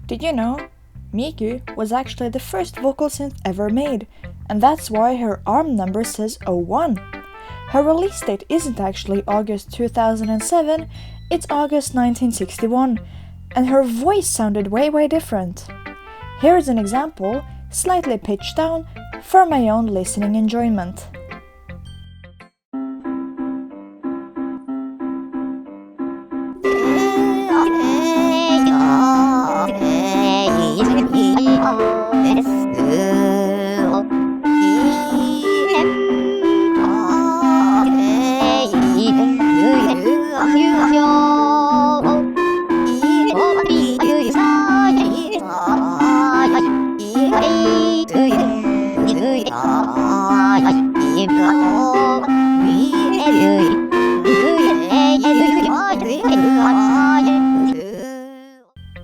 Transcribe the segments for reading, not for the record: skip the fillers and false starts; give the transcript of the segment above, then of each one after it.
Did you know? Miku was actually the first vocal synth ever made, and that's why her ARM number says 01. Her release date isn't actually August 2007, it's August 1961, and her voice sounded way different. Here's an example, slightly pitched down, for my own listening enjoyment.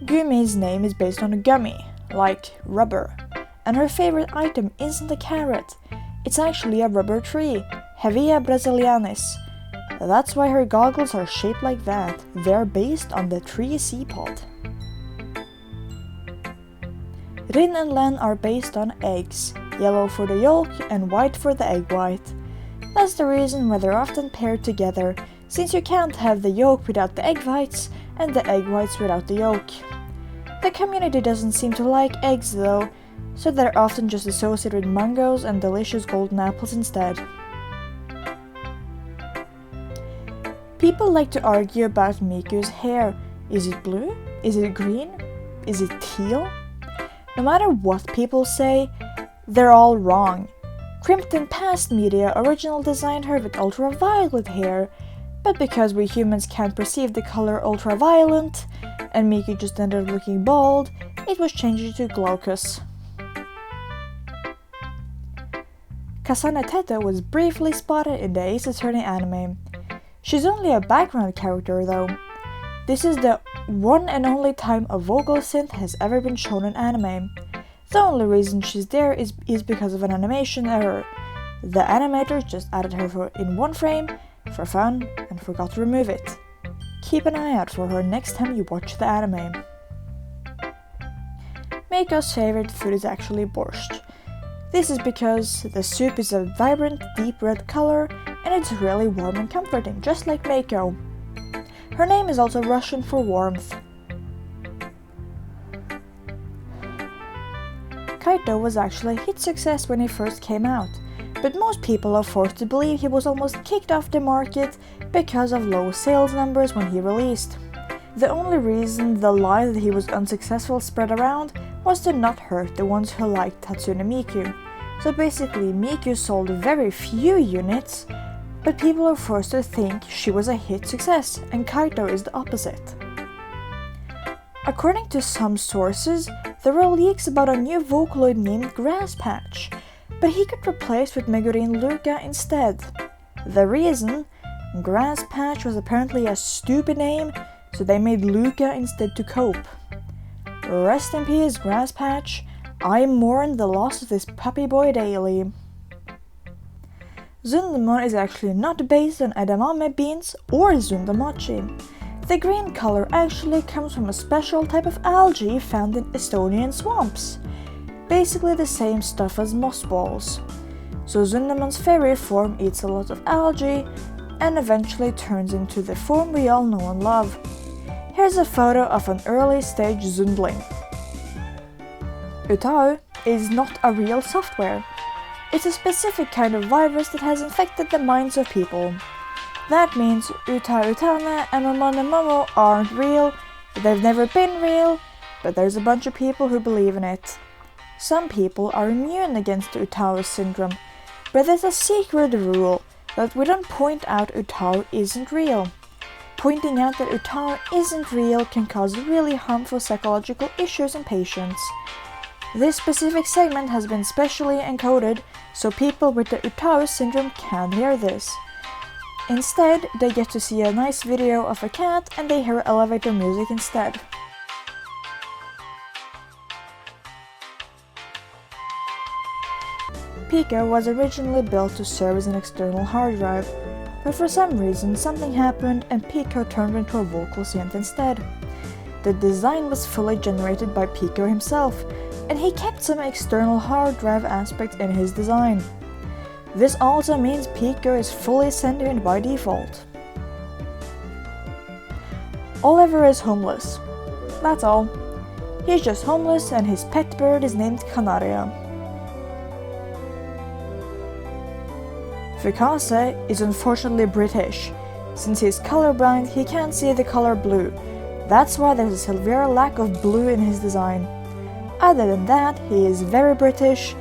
Gumi's name is based on a gummy, like rubber, and her favorite item isn't a carrot, it's actually a rubber tree, Hevea brasilianis. That's why her goggles are shaped like that, they're based on the tree seapod. Rin and Len are based on eggs, yellow for the yolk and white for the egg white. That's the reason why they're often paired together, since you can't have the yolk without the egg whites and the egg whites without the yolk. The community doesn't seem to like eggs though, so they're often just associated with mangoes and delicious golden apples instead. People like to argue about Miku's hair. Is it blue? Is it green? Is it teal? No matter what people say, they're all wrong. Crimpton Past Media originally designed her with ultraviolet hair, but because we humans can't perceive the color ultraviolet, and Miku just ended up looking bald, it was changed to glaucous. Kasane Teto was briefly spotted in the Ace Attorney anime. She's only a background character though. This is the one and only time a vocal synth has ever been shown in anime. The only reason she's there is because of an animation error. The animators just added her in one frame for fun and forgot to remove it. Keep an eye out for her next time you watch the anime. Meiko's favorite food is actually borscht. This is because the soup is a vibrant, deep red color and it's really warm and comforting, just like Meiko. Her name is also Russian for warmth. Kaito was actually a hit success when he first came out, but most people are forced to believe he was almost kicked off the market because of low sales numbers when he released. The only reason the lie that he was unsuccessful spread around was to not hurt the ones who liked Tatsune Miku. So basically Miku sold very few units, but people are forced to think she was a hit success, and Kaito is the opposite. According to some sources, there were leaks about a new vocaloid named Grass Patch, but he got replaced with Megurin Luca instead. The reason? Grass Patch was apparently a stupid name, so they made Luca instead to cope. Rest in peace, Grass Patch. I mourn the loss of this puppy boy daily. Zundaman is actually not based on edamame beans or zundamachi. The green color actually comes from a special type of algae found in Estonian swamps. Basically the same stuff as mossballs. So Zundaman's fairy form eats a lot of algae and eventually turns into the form we all know and love. Here's a photo of an early stage Zundling. Utawa is not a real software. It's a specific kind of virus that has infected the minds of people. That means Utana and Momo aren't real, they've never been real, but there's a bunch of people who believe in it. Some people are immune against Utawa syndrome, but there's a secret rule that we don't point out Utawa isn't real. Pointing out that Utawa isn't real can cause really harmful psychological issues in patients. This specific segment has been specially encoded so people with the Utawa syndrome can't hear this. Instead, they get to see a nice video of a cat and they hear elevator music instead. Pico was originally built to serve as an external hard drive, but for some reason something happened and Pico turned into a vocal synth instead. The design was fully generated by Pico himself, and he kept some external hard drive aspects in his design. This also means Pico is fully sentient by default. Oliver is homeless. That's all. He's just homeless and his pet bird is named Canaria. Fukase is unfortunately British. Since he's colorblind, he can't see the color blue. That's why there's a severe lack of blue in his design. Other than that, he is very British,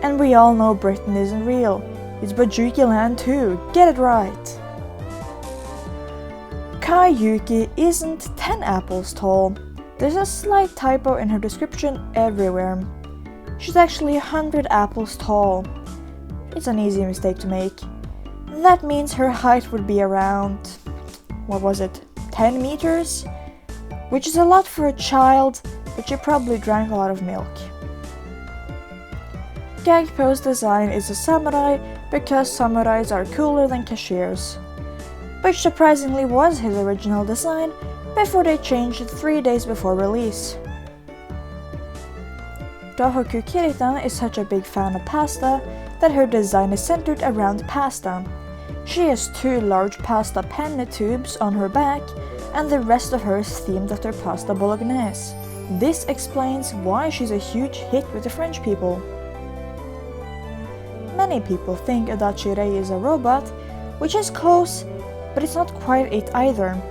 and we all know Britain isn't real. It's Bajuki land too, get it right! Kayuki isn't 10 apples tall. There's a slight typo in her description everywhere. She's actually 100 apples tall. It's an easy mistake to make. That means her height would be around, 10 meters? Which is a lot for a child, but she probably drank a lot of milk. Gagpo's design is a samurai because samurais are cooler than cashiers, which surprisingly was his original design before they changed it 3 days before release. Tohoku Kiritan is such a big fan of pasta that her design is centered around pasta. She has 2 large pasta penne tubes on her back, and the rest of her is themed after pasta bolognese. This explains why she's a huge hit with the French people. Many people think Adachi Rei is a robot, which is close, but it's not quite it either.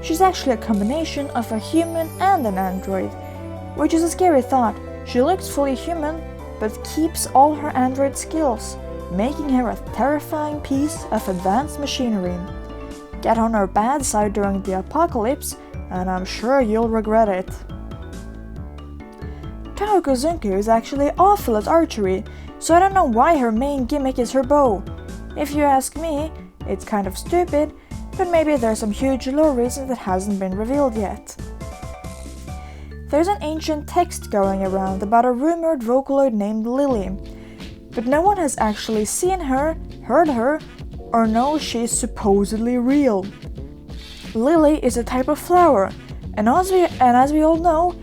She's actually a combination of a human and an android, which is a scary thought. She looks fully human, but keeps all her android skills, making her a terrifying piece of advanced machinery. Get on her bad side during the apocalypse, and I'm sure you'll regret it. Tohoku Zunku is actually awful at archery, so I don't know why her main gimmick is her bow. If you ask me, it's kind of stupid, but maybe there's some huge lore reason that hasn't been revealed yet. There's an ancient text going around about a rumored vocaloid named Lily, but no one has actually seen her, heard her, or knows she's supposedly real. Lily is a type of flower, and as we all know,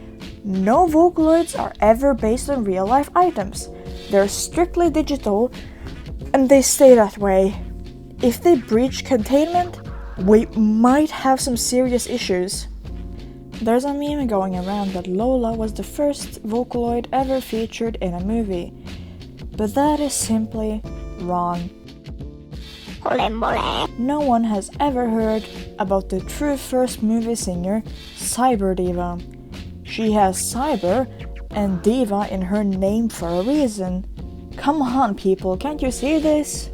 no vocaloids are ever based on real-life items. They're strictly digital, and they stay that way. If they breach containment, we might have some serious issues. There's a meme going around that Lola was the first vocaloid ever featured in a movie, but that is simply wrong. No one has ever heard about the true first movie singer, Cyber Diva. She has Cyber and Diva in her name for a reason. Come on people, can't you see this?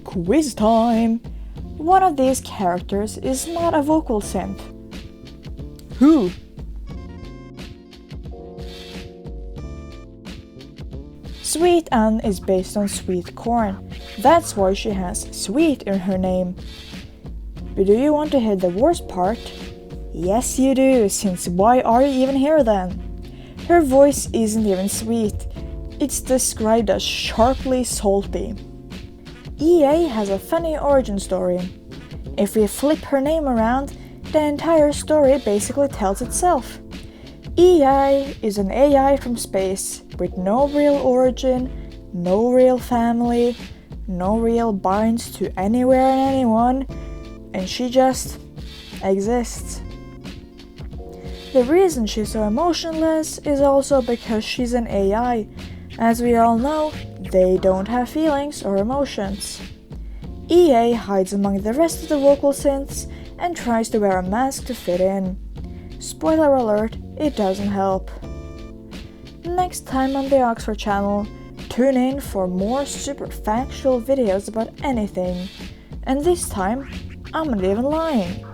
Quiz time! One of these characters is not a vocal synth. Who? Sweet Anne is based on sweet corn. That's why she has sweet in her name. But do you want to hear the worst part? Yes you do, since why are you even here then? Her voice isn't even sweet. It's described as sharply salty. EA has a funny origin story. If we flip her name around, the entire story basically tells itself. EA is an AI from space with no real origin, no real family, no real binds to anywhere and anyone, and she just exists. The reason she's so emotionless is also because she's an AI. As we all know, they don't have feelings or emotions. EA hides among the rest of the vocal synths and tries to wear a mask to fit in. Spoiler alert, it doesn't help. Next time on the Oxford channel, tune in for more super factual videos about anything. And this time, I'm not even lying.